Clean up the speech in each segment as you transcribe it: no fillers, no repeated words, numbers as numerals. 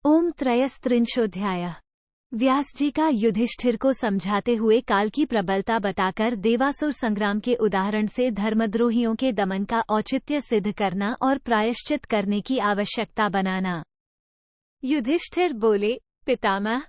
ओम त्रयस्त्रिंशोऽध्यायः। व्यास जी का युधिष्ठिर को समझाते हुए काल की प्रबलता बताकर देवासुर संग्राम के उदाहरण से धर्मद्रोहियों के दमन का औचित्य सिद्ध करना और प्रायश्चित करने की आवश्यकता बनाना। युधिष्ठिर बोले, पितामह,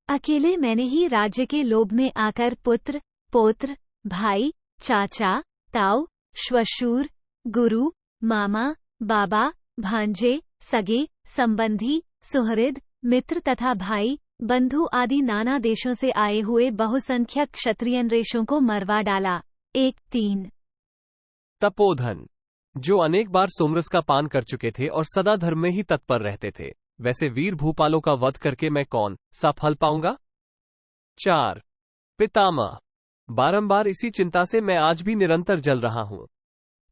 अकेले मैंने ही राज्य के लोभ में आकर पुत्र, पौत्र, भाई, चाचा, ताऊ, श्वशुर, गुरु, मामा, बाबा, भांजे, सगे, संबंधी, सुहृद, मित्र तथा भाई, बंधु आदि नाना देशों से आए हुए बहुसंख्यक क्षत्रिय नरेशों को मरवा डाला। 1-3 तपोधन, जो अनेक बार सोमरस का पान कर चुके थे और सदा धर्म में ही तत्पर रहते थे, वैसे वीर भूपालों का वध करके मैं कौन सा फल पाऊंगा। 4 पितामह, बारंबार इसी चिंता से मैं आज भी निरंतर जल रहा हूं।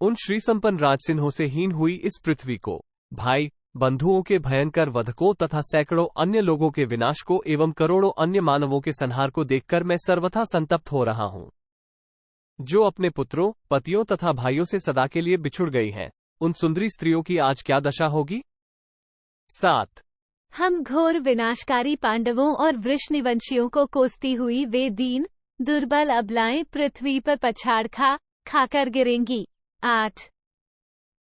उन श्री संपन्न राजसिंहों से हीन हुई इस पृथ्वी को, भाई बंधुओं के भयंकर वध को तथा सैकड़ों अन्य लोगों के विनाश को एवं करोड़ों अन्य मानवों के संहार को देखकर मैं सर्वथा संतप्त हो रहा हूं। जो अपने पुत्रों, पतियों तथा भाइयों से सदा के लिए बिछुड़ गई हैं, उन सुंदरी स्त्रियों की आज क्या दशा होगी। 7 हम घोर विनाशकारी पांडवों और वृषनिवंशियों को कोसती हुई वे दीन दुर्बल अबलाएं पृथ्वी पर पछाड़ खाकर गिरेंगी। 8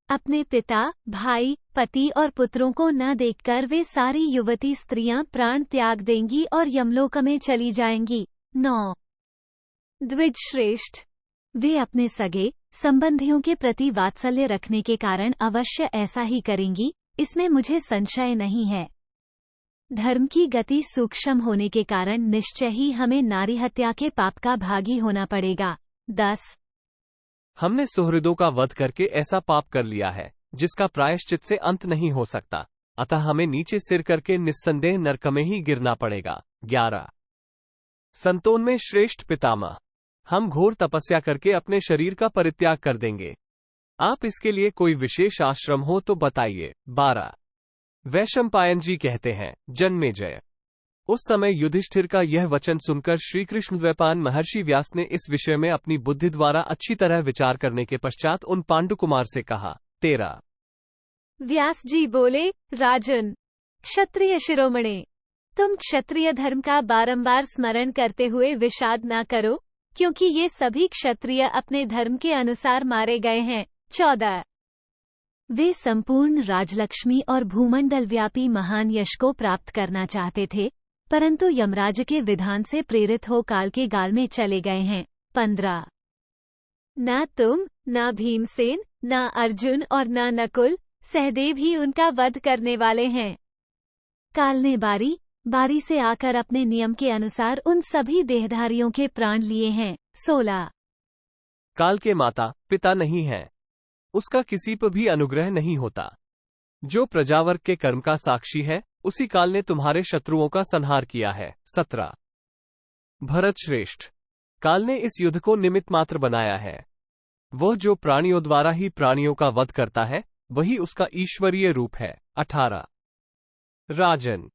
अपने पिता, भाई, पति और पुत्रों को न देखकर वे सारी युवती स्त्रियां प्राण त्याग देंगी और यमलोक में चली जाएंगी। 9 द्विज श्रेष्ठ, वे अपने सगे संबंधियों के प्रति वात्सल्य रखने के कारण अवश्य ऐसा ही करेंगी, इसमें मुझे संशय नहीं है। धर्म की गति सूक्ष्म होने के कारण निश्चय ही हमें नारी हत्या के पाप का भागी होना पड़ेगा। 10 हमने सुहृदों का वध करके ऐसा पाप कर लिया है जिसका प्रायश्चित से अंत नहीं हो सकता, अतः हमें नीचे सिर करके निस्संदेह नरक में ही गिरना पड़ेगा। 11 संतों में श्रेष्ठ पितामह, हम घोर तपस्या करके अपने शरीर का परित्याग कर देंगे। आप इसके लिए कोई विशेष आश्रम हो तो बताइए। 12 वैशंपायन जी कहते हैं, जन्मेजय, उस समय युधिष्ठिर का यह वचन सुनकर श्री कृष्ण द्वैपायन महर्षि व्यास ने इस विषय में अपनी बुद्धि द्वारा अच्छी तरह विचार करने के पश्चात उन पांडुकुमार से कहा। 13 व्यास जी बोले, राजन, क्षत्रिय शिरोमणे, तुम क्षत्रिय धर्म का बारंबार स्मरण करते हुए विषाद न करो, क्योंकि ये सभी क्षत्रिय अपने धर्म के अनुसार मारे गए हैं। 14 वे संपूर्ण राजलक्ष्मी और भूमंडल व्यापी महान यश को प्राप्त करना चाहते थे, परंतु यमराज के विधान से प्रेरित हो काल के गाल में चले गए हैं। 15 न तुम, न भीमसेन, न अर्जुन और न नकुल, सहदेव ही उनका वध करने वाले हैं। काल ने बारी बारी से आकर अपने नियम के अनुसार उन सभी देहधारियों के प्राण लिए हैं। 16 काल के माता पिता नहीं है, उसका किसी पर भी अनुग्रह नहीं होता। जो प्रजावर्ग के कर्म का साक्षी है, उसी काल ने तुम्हारे शत्रुओं का संहार किया है। 17 भरत श्रेष्ठ, काल ने इस युद्ध को निमित्त मात्र बनाया है। वह जो प्राणियों द्वारा ही प्राणियों का वध करता है, वही उसका ईश्वरीय रूप है। 18 राजन,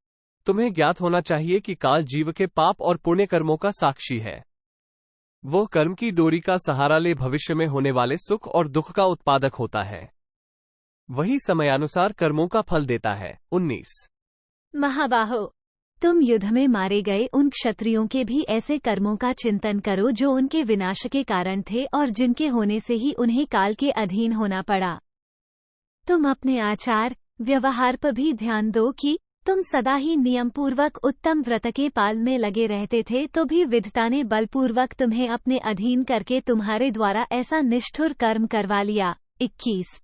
तुम्हें ज्ञात होना चाहिए कि काल जीव के पाप और पुण्य कर्मों का साक्षी है। वह कर्म की डोरी का सहारा ले भविष्य में होने वाले सुख और दुख का उत्पादक होता है। वही समयानुसार कर्मों का फल देता है। 19 महाबाहो, तुम युद्ध में मारे गए उन क्षत्रियों के भी ऐसे कर्मों का चिंतन करो जो उनके विनाश के कारण थे और जिनके होने से ही उन्हें काल के अधीन होना पड़ा। तुम अपने आचार व्यवहार पर भी ध्यान दो कि तुम सदा ही नियम पूर्वक उत्तम व्रत के पाल में लगे रहते थे, तो भी विधाता ने बलपूर्वक तुम्हें अपने अधीन करके तुम्हारे द्वारा ऐसा निष्ठुर कर्म करवा लिया। 21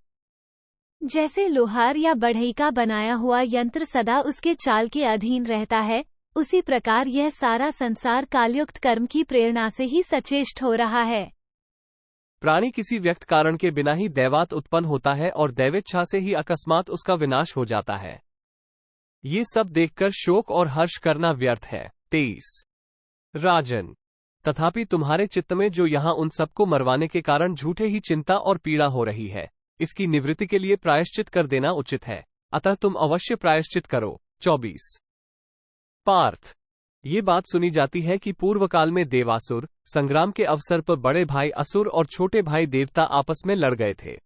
जैसे लोहार या बढ़ई का बनाया हुआ यंत्र सदा उसके चाल के अधीन रहता है, उसी प्रकार यह सारा संसार कालयुक्त कर्म की प्रेरणा से ही सचेष्ट हो रहा है। प्राणी किसी व्यक्त कारण के बिना ही दैवात उत्पन्न होता है और दैवेच्छा से ही अकस्मात उसका विनाश हो जाता है। ये सब देखकर शोक और हर्ष करना व्यर्थ है। 23 राजन, तथापि तुम्हारे चित्त में जो यहाँ उन सबको मरवाने के कारण झूठे ही चिंता और पीड़ा हो रही है, इसकी निवृत्ति के लिए प्रायश्चित कर देना उचित है, अतः तुम अवश्य प्रायश्चित करो। 24 पार्थ, ये बात सुनी जाती है कि पूर्व काल में देवासुर संग्राम के अवसर पर बड़े भाई असुर और छोटे भाई देवता आपस में लड़ गए थे।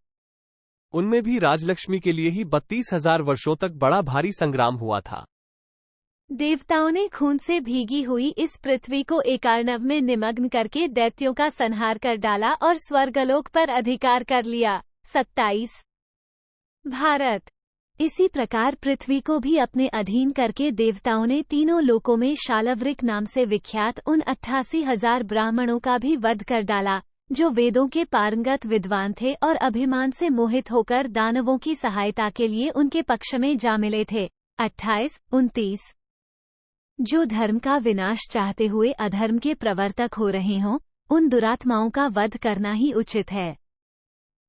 उनमें भी राजलक्ष्मी के लिए ही 32,000 वर्षों तक बड़ा भारी संग्राम हुआ था। देवताओं ने खून से भीगी हुई इस पृथ्वी को एकार्णव में निमग्न करके दैत्यों का संहार कर डाला और स्वर्गलोक पर अधिकार कर लिया। 27। भारत। इसी प्रकार पृथ्वी को भी अपने अधीन करके देवताओं ने तीनों लोकों में शालवृक नाम से विख्यात उन 88,000 ब्राह्मणों का भी वध कर डाला, जो वेदों के पारंगत विद्वान थे और अभिमान से मोहित होकर दानवों की सहायता के लिए उनके पक्ष में जा मिले थे। 28, 29। जो धर्म का विनाश चाहते हुए अधर्म के प्रवर्तक हो रहे हों, उन दुरात्माओं का वध करना ही उचित है।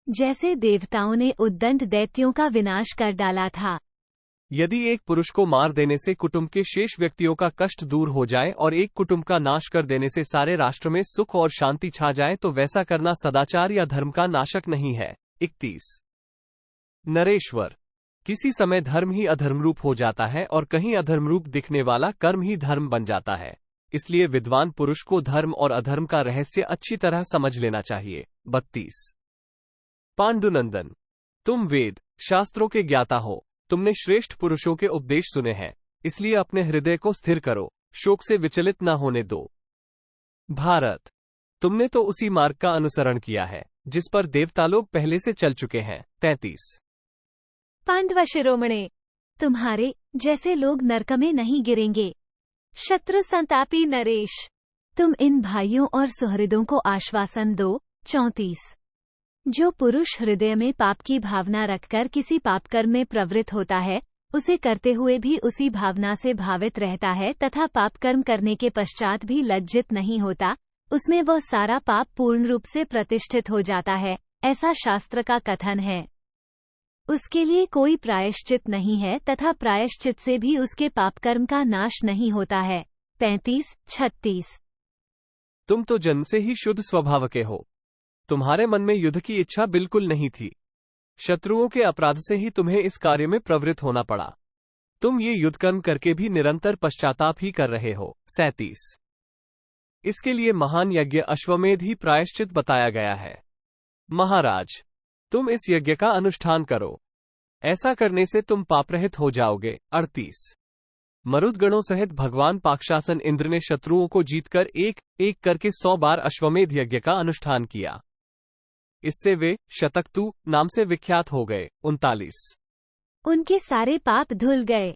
जैसे देवताओं ने उद्दंड दैत्यों का विनाश कर डाला था। यदि एक पुरुष को मार देने से कुटुंब के शेष व्यक्तियों का कष्ट दूर हो जाए और एक कुटुंब का नाश कर देने से सारे राष्ट्र में सुख और शांति छा जाए तो वैसा करना सदाचार या धर्म का नाशक नहीं है। 31। नरेश्वर। किसी समय धर्म ही अधर्मरूप हो जाता है और कहीं अधर्मरूप दिखने वाला कर्म ही धर्म बन जाता है। इसलिए विद्वान पुरुष को धर्म और अधर्म का रहस्य अच्छी तरह समझ लेना चाहिए। 32। पांडुनंदन। तुम वेद शास्त्रों के ज्ञाता हो, तुमने श्रेष्ठ पुरुषों के उपदेश सुने हैं, इसलिए अपने हृदय को स्थिर करो, शोक से विचलित न होने दो। भारत। तुमने तो उसी मार्ग का अनुसरण किया है जिस पर देवता लोग पहले से चल चुके हैं। 33। पांडव शिरोमणे। तुम्हारे जैसे लोग नरक में नहीं गिरेंगे। शत्रु संतापी नरेश। तुम इन भाइयों और सुहृदों को आश्वासन दो। 34। जो पुरुष हृदय में पाप की भावना रखकर किसी पापकर्म में प्रवृत्त होता है, उसे करते हुए भी उसी भावना से भावित रहता है तथा पापकर्म करने के पश्चात भी लज्जित नहीं होता, उसमें वह सारा पाप पूर्ण रूप से प्रतिष्ठित हो जाता है, ऐसा शास्त्र का कथन है। उसके लिए कोई प्रायश्चित नहीं है तथा प्रायश्चित से भी उसके पापकर्म का नाश नहीं होता है। 35, 36। तुम तो जन्म से ही शुद्ध स्वभाव के हो, तुम्हारे मन में युद्ध की इच्छा बिल्कुल नहीं थी। शत्रुओं के अपराध से ही तुम्हें इस कार्य में प्रवृत्त होना पड़ा। तुम ये युद्ध कर्म करके भी निरंतर पश्चाताप ही कर रहे हो। 37। इसके लिए महान यज्ञ अश्वमेध ही प्रायश्चित बताया गया है। महाराज, तुम इस यज्ञ का अनुष्ठान करो, ऐसा करने से तुम पापरहित हो जाओगे। 38। मरुदगणों सहित भगवान पाक्षासन इंद्र ने शत्रुओं को जीतकर एक एक करके 100 बार अश्वमेध यज्ञ का अनुष्ठान किया। इससे वे शतक्रतु नाम से विख्यात हो गए। 39। उनके सारे पाप धुल गए।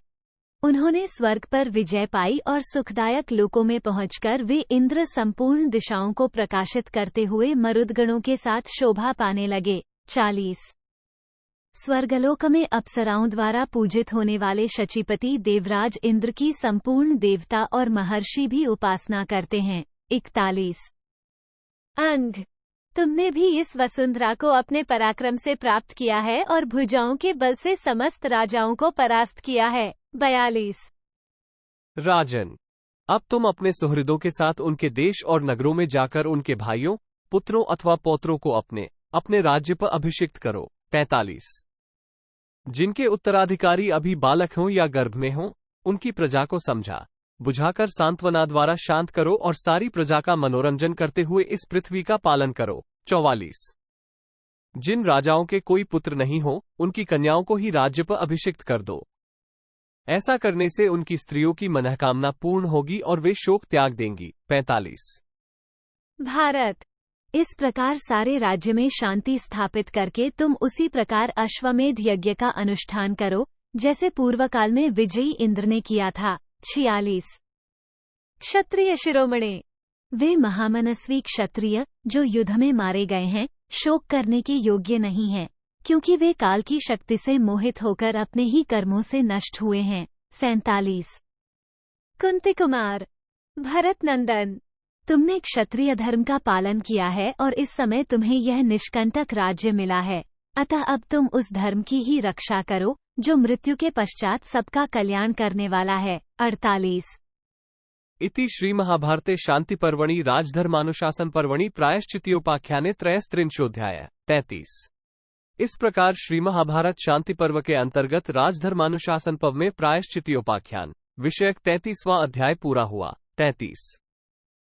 उन्होंने स्वर्ग पर विजय पाई और सुखदायक लोकों में पहुंचकर वे इंद्र संपूर्ण दिशाओं को प्रकाशित करते हुए मरुदगणों के साथ शोभा पाने लगे। 40। स्वर्गलोक में अप्सराओं द्वारा पूजित होने वाले शचीपति देवराज इंद्र की संपूर्ण देवता और महर्षि भी उपासना करते हैं। 41। अंग। तुमने भी इस वसुंधरा को अपने पराक्रम से प्राप्त किया है और भुजाओं के बल से समस्त राजाओं को परास्त किया है। 42। राजन, अब तुम अपने सुहृदों के साथ उनके देश और नगरों में जाकर उनके भाइयों, पुत्रों अथवा पौत्रों को अपने राज्य पर अभिषिक्त करो। 43। जिनके उत्तराधिकारी अभी बालक हों या गर्भ में हों, उनकी प्रजा को समझा बुझाकर सांत्वना द्वारा शांत करो और सारी प्रजा का मनोरंजन करते हुए इस पृथ्वी का पालन करो। 44। जिन राजाओं के कोई पुत्र नहीं हो, उनकी कन्याओं को ही राज्य पर अभिषिक्त कर दो। ऐसा करने से उनकी स्त्रियों की मनोकामना पूर्ण होगी और वे शोक त्याग देंगी। 45। भारत। इस प्रकार सारे राज्य में शांति स्थापित करके तुम उसी प्रकार अश्वमेध यज्ञ का अनुष्ठान करो, जैसे पूर्व काल में विजयी इंद्र ने किया था। 46। क्षत्रिय शिरोमणे। वे महामनस्वी क्षत्रिय जो युद्ध में मारे गए हैं, शोक करने के योग्य नहीं हैं, क्योंकि वे काल की शक्ति से मोहित होकर अपने ही कर्मों से नष्ट हुए हैं। 47। कुंती कुमार। भरत नंदन। तुमने क्षत्रिय धर्म का पालन किया है और इस समय तुम्हें यह निष्कंटक राज्य मिला है, अतः अब तुम उस धर्म की ही रक्षा करो जो मृत्यु के पश्चात सबका कल्याण करने वाला है। 48। इति श्री महाभारते शांति पर्वणि राजधर्मानुशासन पर्वणि प्रायश्चित्योपाख्याने 33 33। इस प्रकार श्री महाभारत शांति पर्व के अंतर्गत राजधर्मानुशासन पर्व में प्रायश्चित्योपाख्यान विषयक 33वां अध्याय पूरा हुआ। 33।